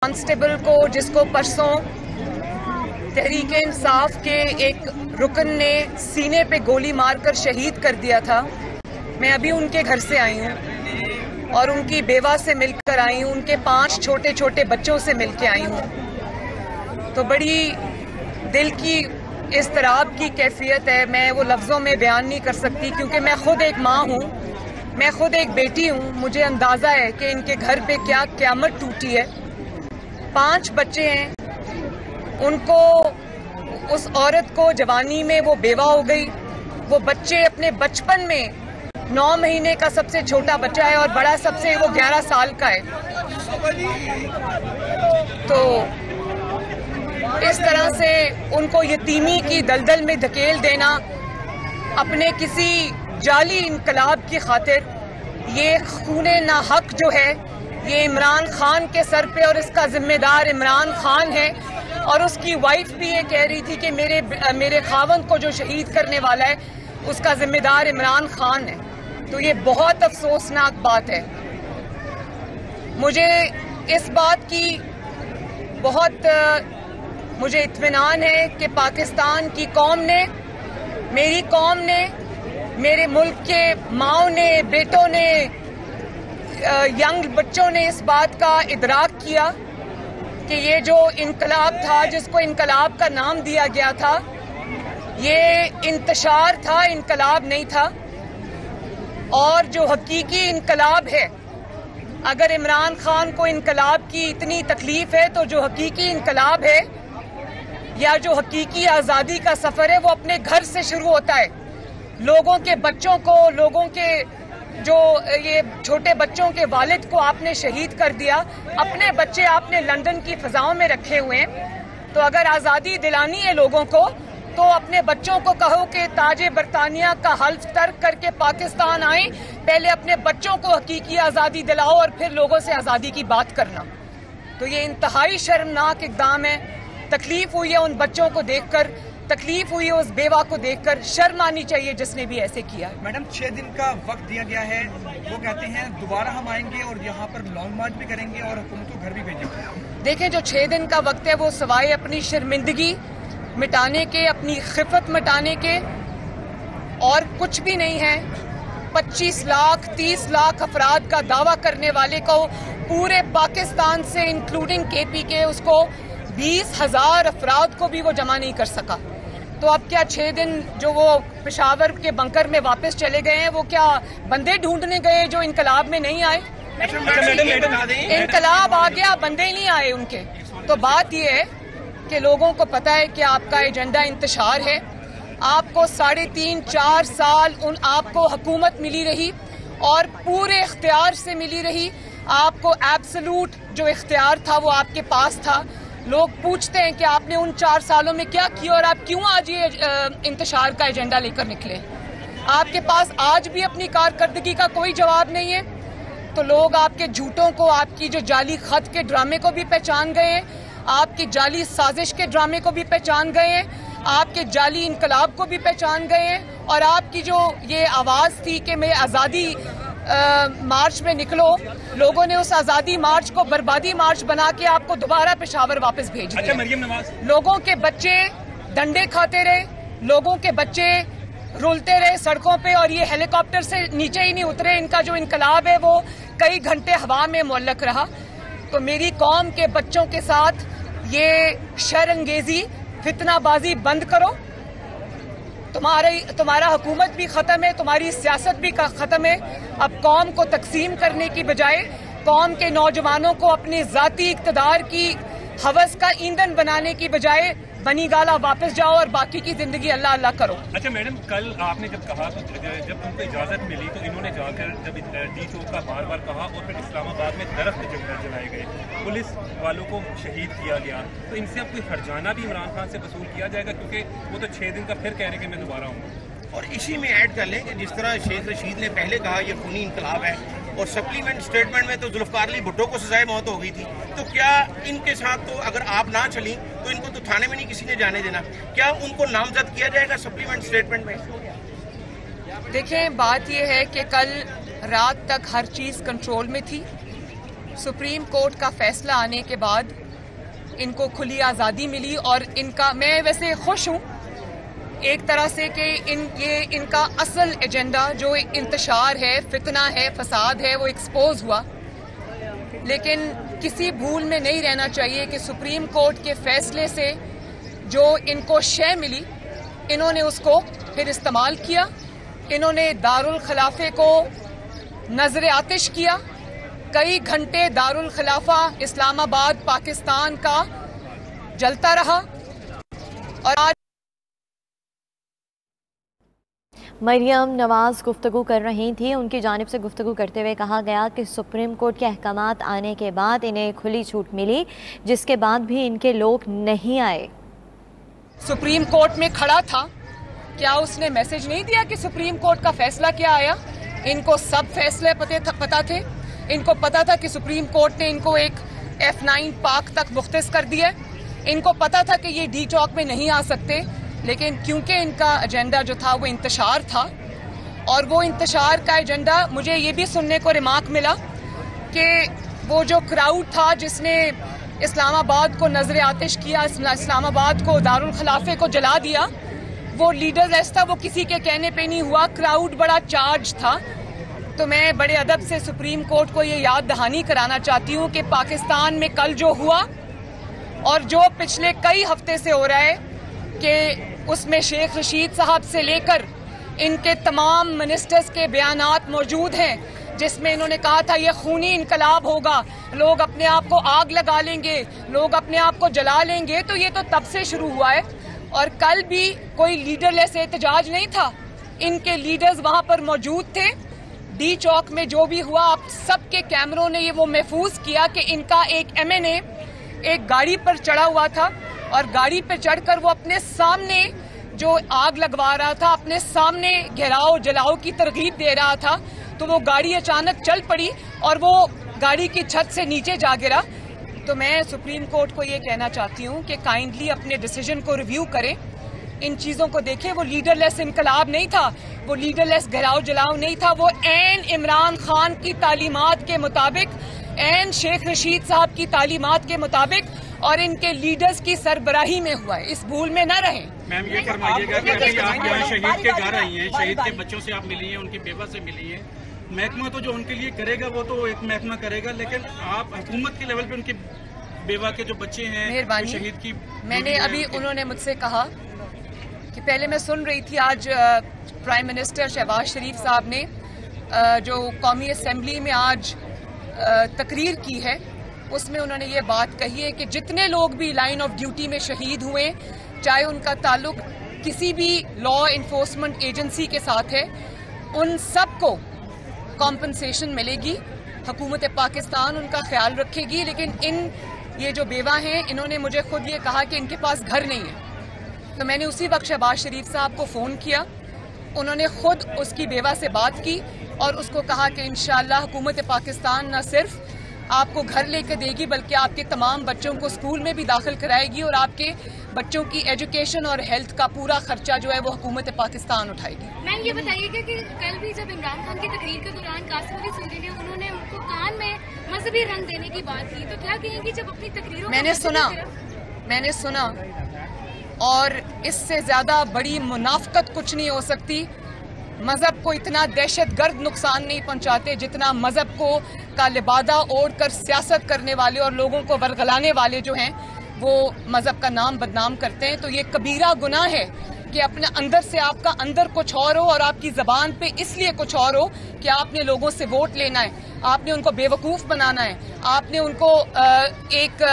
Constable को, जिसको परसों तहरीक इंसाफ के एक रुकन ने सीने पे गोली मारकर शहीद कर दिया था, मैं अभी उनके घर से आई हूँ और उनकी बेवा से मिलकर आई हूँ, उनके 5 छोटे छोटे बच्चों से मिलकर आई हूँ। तो बड़ी दिल की इज़्तिराब की कैफियत है, मैं वो लफ्ज़ों में बयान नहीं कर सकती क्योंकि मैं खुद एक माँ हूँ, मैं खुद एक बेटी हूँ। मुझे अंदाज़ा है कि इनके घर पे क्या क़यामत टूटी है। 5 बच्चे हैं, उनको, उस औरत को जवानी में वो बेवा हो गई, वो बच्चे अपने बचपन में 9 महीने का सबसे छोटा बच्चा है और बड़ा सबसे वो 11 साल का है। तो इस तरह से उनको यतीमी की दलदल में धकेल देना अपने किसी जाली इनकलाब की खातिर, ये खूने नाहक जो है ये इमरान खान के सर पे, और इसका जिम्मेदार इमरान खान है। और उसकी वाइफ भी ये कह रही थी कि मेरे खावंद को जो शहीद करने वाला है उसका जिम्मेदार इमरान खान है। तो ये बहुत अफसोसनाक बात है। मुझे इस बात की बहुत मुझे इत्मीनान है कि पाकिस्तान की कौम ने, मेरी कौम ने, मेरे मुल्क के माओं ने, बेटों ने, यंग बच्चों ने इस बात का इदराक किया कि ये जो इनकलाब था, जिसको इनकलाब का नाम दिया गया था, ये इंतशार था, इनकलाब नहीं था। और जो हकीकी इनकलाब है, अगर इमरान खान को इनकलाब की इतनी तकलीफ है तो जो हकीकी इनकलाब है या जो हकीकी आज़ादी का सफ़र है वो अपने घर से शुरू होता है। लोगों के बच्चों को, लोगों के जो ये छोटे बच्चों के वालिद को आपने शहीद कर दिया, अपने बच्चे आपने लंदन की फ़ज़ाओं में रखे हुए हैं। तो अगर आज़ादी दिलानी है लोगों को तो अपने बच्चों को कहो कि ताजे बरतानिया का हल्फ तर्क करके पाकिस्तान आए, पहले अपने बच्चों को हकीकी आज़ादी दिलाओ और फिर लोगों से आज़ादी की बात करना। तो ये इंतहाई शर्मनाक इक़दाम है। तकलीफ हुई है उन बच्चों को देखकर, तकलीफ हुई है उस बेवा को देखकर, शर्म आनी चाहिए जिसने भी ऐसे किया। मैडम 6 दिन का वक्त दिया गया है, वो कहते हैं दोबारा हम आएंगे और यहाँ पर लॉन्ग मार्च भी करेंगे और हुकूमत को घर भी भेजेंगे। देखें, जो 6 दिन का वक्त है वो सवाए अपनी शर्मिंदगी मिटाने के, अपनी खिफत मिटाने के और कुछ भी नहीं है। 25 लाख 30 लाख अफराद का दावा करने वाले को पूरे पाकिस्तान से इंक्लूडिंग KP के उसको 20,000 अफराद को भी वो जमा नहीं कर सका। तो अब क्या 6 दिन जो वो पेशावर के बंकर में वापस चले गए हैं, वो क्या बंदे ढूंढने गए जो इनकलाब में नहीं आए? इनकलाब आ गया, बंदे ही नहीं आए उनके। तो बात ये है कि लोगों को पता है कि आपका एजेंडा इंतशार है। आपको 3.5-4 साल आपको हुकूमत मिली रही और पूरे इख्तियार से मिली रही। आपको एब्सोल्यूट जो इख्तियार था वो आपके पास था। लोग पूछते हैं कि आपने उन 4 सालों में क्या किया और आप क्यों आज ये इंतशार का एजेंडा लेकर निकले। आपके पास आज भी अपनी कारकर्दगी का कोई जवाब नहीं है। तो लोग आपके झूठों को, आपकी जो जाली खत के ड्रामे को भी पहचान गए हैं, आपकी जाली साजिश के ड्रामे को भी पहचान गए हैं, आपके जाली इनकलाब को भी पहचान गए हैं। और आपकी जो ये आवाज़ थी कि मैं आज़ादी मार्च में निकलो, लोगों ने उस आज़ादी मार्च को बर्बादी मार्च बना के आपको दोबारा पेशावर वापस भेज दिया। अच्छा, मरियम नवाज, लोगों के बच्चे डंडे खाते रहे, लोगों के बच्चे रुलते रहे सड़कों पे और ये हेलीकॉप्टर से नीचे ही नहीं उतरे। इनका जो इनकलाब है वो कई घंटे हवा में मुअल्लक रहा। तो मेरी कौम के बच्चों के साथ ये शरअंगेजी, फितनाबाजी बंद करो। तुम्हारा हुकूमत भी खत्म है, तुम्हारी सियासत भी खत्म है। अब कौम को तकसीम करने की बजाय कौम के नौजवानों को अपनी जाती इक़्तिदार की हवस का ईंधन बनाने की बजाय बनी गाला वापस जाओ और बाकी की जिंदगी अल्लाह अल्लाह करो। अच्छा मैडम, कल आपने जब कहा तो जब उनको इजाजत मिली तो इन्होंने जाकर जब डी चौक का बार कहा और फिर इस्लामाबाद में दरख्त जलाए गए, पुलिस वालों को शहीद किया गया, तो इनसे अब कोई हर्जाना भी इमरान खान से वसूल किया जाएगा? क्योंकि वो तो 6 दिन का फिर कह रहे हैं कि मैं दोबारा आऊँगा। और इसी में ऐड कर लें कि जिस तरह शेख रशीद ने पहले कहा ये खूनी इनकलाब है और सप्लीमेंट स्टेटमेंट में तो जुल्फकार अली भुट्टो को सजाए मौत हो गई थी, तो क्या इनके साथ तो अगर आप ना चली तो इनको तो थाने में नहीं किसी ने जाने देना, क्या उनको नामजद किया जाएगा सप्लीमेंट स्टेटमेंट में? देखें, बात यह है कि कल रात तक हर चीज़ कंट्रोल में थी। सुप्रीम कोर्ट का फैसला आने के बाद इनको खुली आज़ादी मिली और मैं वैसे खुश हूँ एक तरह से कि इनका असल एजेंडा जो इंतशार है, फितना है, फसाद है, वो एक्सपोज हुआ। लेकिन किसी भूल में नहीं रहना चाहिए कि सुप्रीम कोर्ट के फैसले से जो इनको शय मिली, इन्होंने उसको फिर इस्तेमाल किया। इन्होंने दारुल खिलाफे को नजर आतिश किया। कई घंटे दारुल खिलाफा इस्लामाबाद पाकिस्तान का जलता रहा और आज मरियम नवाज गुफ्तगू कर रही थी। उनकी जानिब से गुफ्तगू करते हुए कहा गया कि सुप्रीम कोर्ट के अहकामात आने के बाद इन्हें खुली छूट मिली, जिसके बाद भी इनके लोग नहीं आए। सुप्रीम कोर्ट में खड़ा था, क्या उसने मैसेज नहीं दिया कि सुप्रीम कोर्ट का फैसला क्या आया? इनको सब फैसले पता थे। इनको पता था कि सुप्रीम कोर्ट ने इनको एक F9 पार्क तक मुख्तस कर दिया। इनको पता था कि ये डी चौक में नहीं आ सकते, लेकिन क्योंकि इनका एजेंडा जो था वो इंतशार था, और वो इंतशार का एजेंडा मुझे ये भी सुनने को रिमार्क मिला कि वो जो क्राउड था जिसने इस्लामाबाद को नजर आतिश किया, इस्लामाबाद को दारुल खिलाफे को जला दिया, वो लीडर ऐसा वो किसी के कहने पे नहीं हुआ। क्राउड बड़ा चार्ज था। तो मैं बड़े अदब से सुप्रीम कोर्ट को ये याद दहानी कराना चाहती हूँ कि पाकिस्तान में कल जो हुआ और जो पिछले कई हफ्ते से हो रहा है कि उसमें शेख रशीद साहब से लेकर इनके तमाम मिनिस्टर्स के बयानात मौजूद हैं, जिसमें इन्होंने कहा था ये खूनी इनकलाब होगा, लोग अपने आप को आग लगा लेंगे, लोग अपने आप को जला लेंगे। तो ये तो तब से शुरू हुआ है और कल भी कोई लीडरलेस एहतजाज नहीं था। इनके लीडर्स वहां पर मौजूद थे। डी चौक में जो भी हुआ, आप सबके कैमरों ने ये वो महफूज किया कि इनका एक MNA एक गाड़ी पर चढ़ा हुआ था और गाड़ी पर चढ़कर वो अपने सामने जो आग लगवा रहा था, अपने सामने घेराव जलाओ की तरगीब दे रहा था। तो वो गाड़ी अचानक चल पड़ी और वो गाड़ी की छत से नीचे जा गिरा। तो मैं सुप्रीम कोर्ट को ये कहना चाहती हूँ कि काइंडली अपने डिसीजन को रिव्यू करें, इन चीजों को देखें। वो लीडरलेस इनकलाब नहीं था, वो लीडरलेस घेराव जलाओ नहीं था, वो ऐन इमरान खान की तालीमात के मुताबिक, ऐन शेख रशीद साहब की तालीमात के मुताबिक और इनके लीडर्स की सरबराही में हुआ है। इस भूल में न रहें। मैम ये फरमाइएगा कि अभी आप यहाँ शहीद के घर आई हैं, शहीद के बच्चों से आप मिली हैं, उनकी बेवा से मिली हैं। महकमा तो जो उनके लिए करेगा वो तो एक महकमा करेगा, लेकिन आप हुकूमत के लेवल पे उनकी बेवा के जो बच्चे हैं शहीद की, मैंने अभी उन्होंने मुझसे कहा कि पहले मैं सुन रही थी, आज प्राइम मिनिस्टर शहबाज शरीफ साहब ने जो कौमी असेंबली में आज तकरीर की है, उसमें उन्होंने ये बात कही है कि जितने लोग भी लाइन ऑफ ड्यूटी में शहीद हुए, चाहे उनका ताल्लुक किसी भी लॉ इन्फोर्समेंट एजेंसी के साथ है, उन सबको कॉम्पनसेशन मिलेगी। हुकूमत पाकिस्तान उनका ख्याल रखेगी। लेकिन ये जो बेवा हैं, इन्होंने मुझे खुद ये कहा कि इनके पास घर नहीं है। तो मैंने उसी वक्त शहबाज शरीफ साहब को फ़ोन किया, उन्होंने खुद उसकी बेवा से बात की और उसको कहा कि इंशाअल्लाह हुकूमत पाकिस्तान न सिर्फ आपको घर लेकर देगी, बल्कि आपके तमाम बच्चों को स्कूल में भी दाखिल कराएगी और आपके बच्चों की एजुकेशन और हेल्थ का पूरा खर्चा जो है वो हुकूमत पाकिस्तान उठाएगी। मैम ये बताइएगा कि कल भी जब इमरान खान की तकरीर के दौरान कासिम अली सुंदी ने उन्होंने उनको कान में मजहबी रंग देने की बात की, तो क्या कहेंगी जब अपनी तकरीरों मैंने सुना और इससे ज्यादा बड़ी मुनाफकत कुछ नहीं हो सकती। मजहब को इतना दहशतगर्द नुकसान नहीं पहुंचाते जितना मजहब को का लिबादा ओढ़ कर सियासत करने वाले और लोगों को वरगलाने वाले जो हैं वो मजहब का नाम बदनाम करते हैं। तो ये कबीरा गुनाह है कि अपने अंदर से आपका अंदर कुछ और हो और आपकी जबान पे इसलिए कुछ और हो कि आपने लोगों से वोट लेना है, आपने उनको बेवकूफ़ बनाना है, आपने उनको एक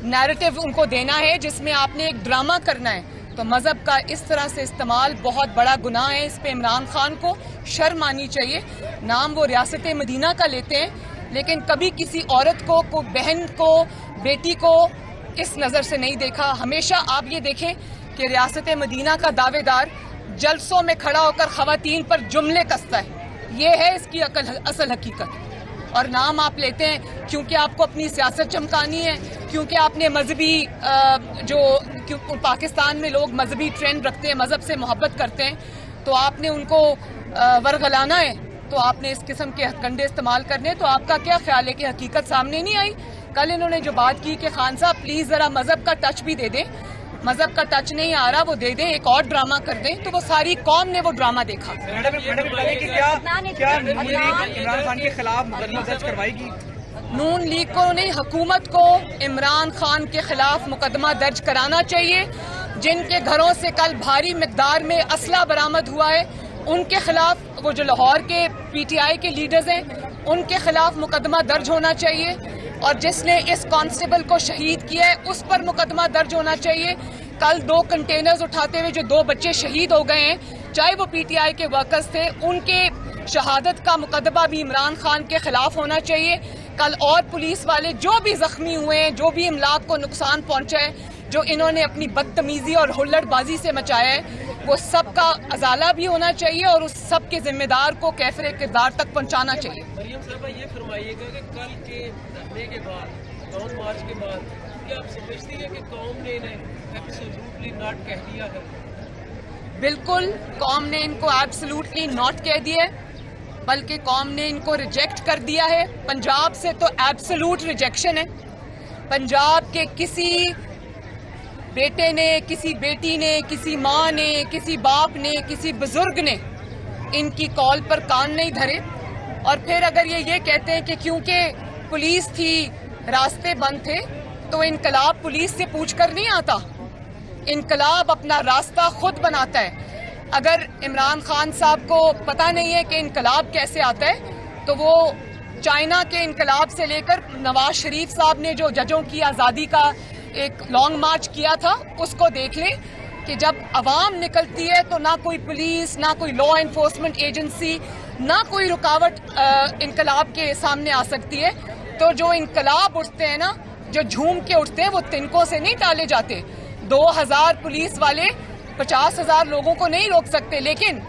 नैरेटिव उनको देना है जिसमें आपने एक ड्रामा करना है। तो मजहब का इस तरह से इस्तेमाल बहुत बड़ा गुनाह है। इस पे इमरान खान को शर्म आनी चाहिए। नाम वो रियासत मदीना का लेते हैं, लेकिन कभी किसी औरत को बहन को, बेटी को इस नज़र से नहीं देखा। हमेशा आप ये देखें कि रियासत मदीना का दावेदार जलसों में खड़ा होकर खवातीन पर जुमले कसता है। ये है इसकी असल हकीकत। और नाम आप लेते हैं क्योंकि आपको अपनी सियासत चमकानी है, क्योंकि आपने मजहबी पाकिस्तान में लोग मजहबी ट्रेंड रखते हैं, मजहब से मोहब्बत करते हैं, तो आपने उनको वरगलाना है। तो आपने इस किस्म के हथकंडे इस्तेमाल करने। तो आपका क्या ख्याल है कि हकीकत सामने नहीं आई? कल इन्होंने जो बात की कि खान साहब प्लीज जरा मजहब का टच भी दे दें, मजहब का टच नहीं आ रहा वो दे दें, एक और ड्रामा कर दें, तो वो सारी कौम ने वो ड्रामा देखा। क्या इमरान खान के खिलाफ मुकदमा दर्ज करवाएगी? नून लीग को नहीं, हुकूमत को इमरान खान के खिलाफ मुकदमा दर्ज कराना चाहिए। जिनके घरों से कल भारी मिकदार में असला बरामद हुआ है उनके खिलाफ, वो जो लाहौर के PTI के लीडर्स हैं उनके खिलाफ मुकदमा दर्ज होना चाहिए, और जिसने इस कांस्टेबल को शहीद किया है उस पर मुकदमा दर्ज होना चाहिए। कल 2 कंटेनर्स उठाते हुए जो 2 बच्चे शहीद हो गए हैं, चाहे वो PTI के वर्कर्स थे, उनके शहादत का मुकदमा भी इमरान खान के खिलाफ होना चाहिए। कल और पुलिस वाले जो भी जख्मी हुए हैं, जो भी इमलाक को नुकसान पहुंचा है, जो इन्होंने अपनी बदतमीजी और हुल्लड़बाजी से मचाया है, वो सब का अजाला भी होना चाहिए और उस सब के जिम्मेदार को कैफरे किरदार तक पहुंचाना चाहिए। मरियम साहबा, ये फरमाइएगा कि कल के धरने के बाद, लॉन्ग मार्च के बाद, क्या आप समझती हैं कि कौम ने इन्हें एब्सोल्युटली नॉट कह दिया है? बिल्कुल, कौम ने इनको एब्सोल्युटली नॉट कह दिया है, बल्कि कौम ने इनको रिजेक्ट कर दिया है। पंजाब से तो एब्सोल्यूट रिजेक्शन है। पंजाब के किसी बेटे ने, किसी बेटी ने, किसी माँ ने, किसी बाप ने, किसी बुजुर्ग ने इनकी कॉल पर कान नहीं धरे। और फिर अगर ये कहते हैं कि क्योंकि पुलिस थी, रास्ते बंद थे, तो इनकलाब पुलिस से पूछकर नहीं आता, इनकलाब अपना रास्ता खुद बनाता है। अगर इमरान खान साहब को पता नहीं है कि इनकलाब कैसे आता है, तो वो चाइना के इनकलाब से लेकर नवाज शरीफ साहब ने जो जजों की आज़ादी का एक लॉन्ग मार्च किया था उसको देख लें कि जब अवाम निकलती है तो ना कोई पुलिस, ना कोई लॉ एनफोर्समेंट एजेंसी, ना कोई रुकावट इनकलाब के सामने आ सकती है। तो जो इनकलाब उठते हैं ना, जो झूम के उठते हैं, वो तिनकों से नहीं टाले जाते। 2000 पुलिस वाले 50,000 लोगों को नहीं रोक सकते, लेकिन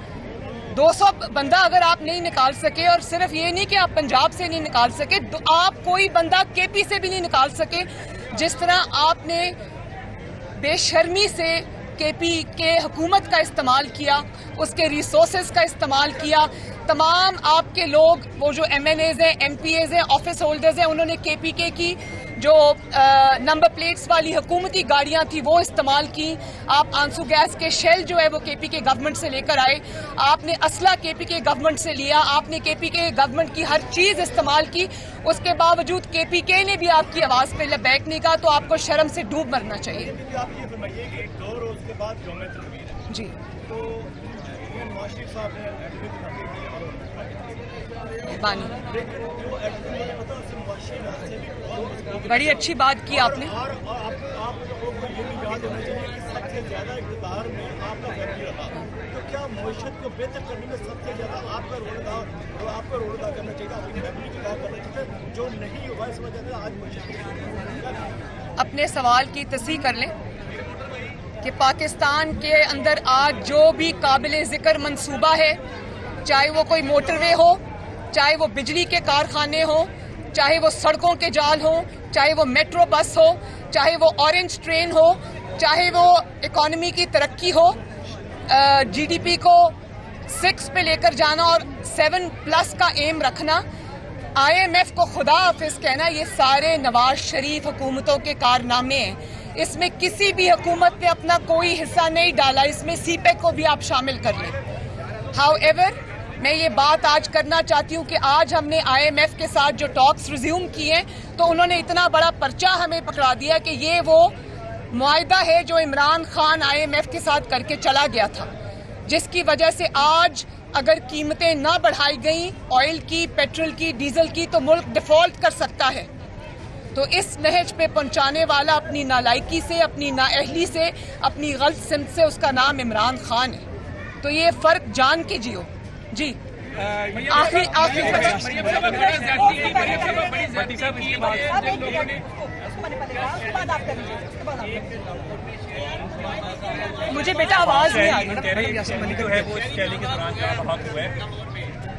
200 बंदा अगर आप नहीं निकाल सके, और सिर्फ ये नहीं कि आप पंजाब से नहीं निकाल सके, तो आप कोई बंदा KP से भी नहीं निकाल सके। जिस तरह आपने बेशर्मी से KP के हुकूमत का इस्तेमाल किया, उसके रिसोर्सेज का इस्तेमाल किया, तमाम आपके लोग, वो जो MNAs हैं, MPAs हैं, ऑफिस होल्डर्स हैं, उन्होंने KPK की जो नंबर प्लेट्स वाली हुकूमती गाड़ियां थी वो इस्तेमाल की। आप आंसू गैस के शेल जो है वो KPK गवर्नमेंट से लेकर आए, आपने असला KPK गवर्नमेंट से लिया, आपने KPK गवर्नमेंट की हर चीज इस्तेमाल की। उसके बावजूद KPK ने भी आपकी आवाज पे बैक नहीं कहा, तो आपको शर्म से डूब मरना चाहिए। आप ये फरमाइए कि 2 रोज के बाद यौम तनवीर है जी, तो नवाज शरीफ साहब ने बड़ी अच्छी बात की आपने। और आपको ये भी याद होना चाहिए कि सबसे ज्यादा इक़्तिदार में आपका फैमिली रहा, तो क्या मईशत को बेहतर करने में सबसे ज्यादा आपका रोल अदा करना चाहिए, आपकी फैमिली की काम करना चाहिए, जो नहीं हुआ इस वजह से आज मईशत। अपने सवाल की तस्दीक कर लें कि पाकिस्तान के अंदर आज जो भी काबिल जिक्र मंसूबा है, चाहे वो कोई मोटरवे हो, चाहे वो बिजली के कारखाने हो, चाहे वो सड़कों के जाल हो, चाहे वो मेट्रो बस हो, चाहे वो ऑरेंज ट्रेन हो, चाहे वो इकोनॉमी की तरक्की हो, GDP को 6 पे लेकर जाना और 7+ का एम रखना, IMF को खुदा हाफिज कहना, ये सारे नवाज शरीफ हुकूमतों के कारनामे हैं। इसमें किसी भी हुकूमत ने अपना कोई हिस्सा नहीं डाला, इसमें CPEC को भी आप शामिल कर लें। हाउएवर, मैं ये बात आज करना चाहती हूँ कि आज हमने IMF के साथ जो टॉक्स रिज्यूम किए, तो उन्होंने इतना बड़ा पर्चा हमें पकड़ा दिया कि ये वो मुआहदा है जो इमरान खान IMF के साथ करके चला गया था, जिसकी वजह से आज अगर कीमतें ना बढ़ाई गई ऑयल की, पेट्रोल की, डीजल की, तो मुल्क डिफॉल्ट कर सकता है। तो इस नहज पे पहुंचाने वाला अपनी नालायकी से, अपनी नाअहली से, अपनी गलत सिमत से, उसका नाम इमरान खान है। तो ये फर्क जान के जियो। जी, आखिरी मुझे बेटा आवाज नहीं आ रही। जो है वो शैली के दौरान वहाँ हुआ है।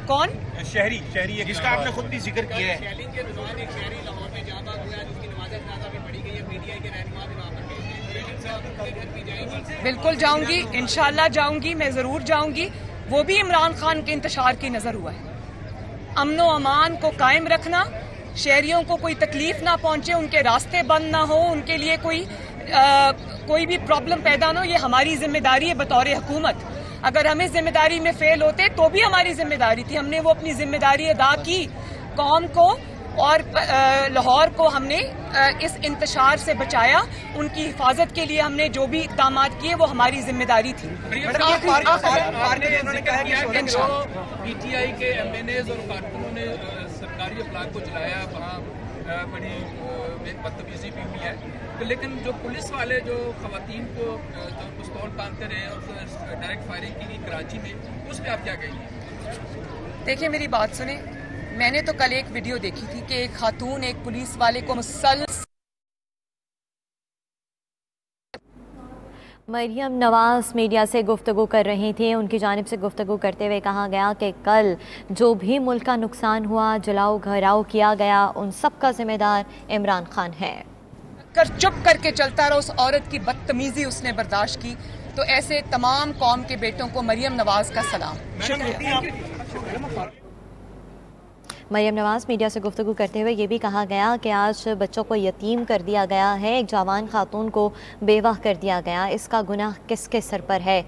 कौन? शहरी जिसका आपने खुद भी जिक्र किया है। बिल्कुल जाऊंगी, इंशाल्लाह जाऊंगी, मैं जरूर जाऊंगी। वो भी इमरान खान के इंतशार की नजर हुआ है। अमनो अमान को कायम रखना, शहरियों को कोई तकलीफ ना पहुंचे, उनके रास्ते बंद ना हो, उनके लिए कोई भी प्रॉब्लम पैदा ना हो, ये हमारी जिम्मेदारी है बतौर हुकूमत। अगर हम इस जिम्मेदारी में फेल होते तो भी हमारी जिम्मेदारी थी, हमने वो अपनी जिम्मेदारी अदा की। कौम को और लाहौर को हमने इस इंतशार से बचाया, उनकी हिफाजत के लिए हमने जो भी इक़दाम किए वो हमारी जिम्मेदारी थी। पीटीआई के एमएनएज और कारकुनों ने सरकारी अफलाक को जलाया, वहाँ बड़ी बदतमीजी भी हुई है, तो लेकिन जो पुलिस वाले जो खवातीन को जो पिस्तौल तानते रहे और डायरेक्ट फायरिंग की कराची में, उस पर आप क्या कहेंगे? देखिए मेरी बात सुने, मैंने तो कल एक वीडियो देखी थी कि एक खातून एक पुलिस वाले को मुसलसल मरियम नवाज मीडिया से गुफ्तगू कर रही थी। उनकी जानिब से गुफ्तगू करते हुए कहा गया कि कल जो भी मुल्क का नुकसान हुआ, जलाओ घराओ किया गया, उन सब का जिम्मेदार इमरान खान है। चुप करके चलता रहा, उस औरत की बदतमीजी उसने बर्दाश्त की। तो ऐसे तमाम कौम के बेटों को मरियम नवाज का सलाम। शुक्रिया। मरियम नवाज मीडिया से गुफ्तगू करते हुए ये भी कहा गया कि आज बच्चों को यतीम कर दिया गया है, एक जवान खातून को बेवाह कर दिया गया, इसका गुनाह किसके सर पर है?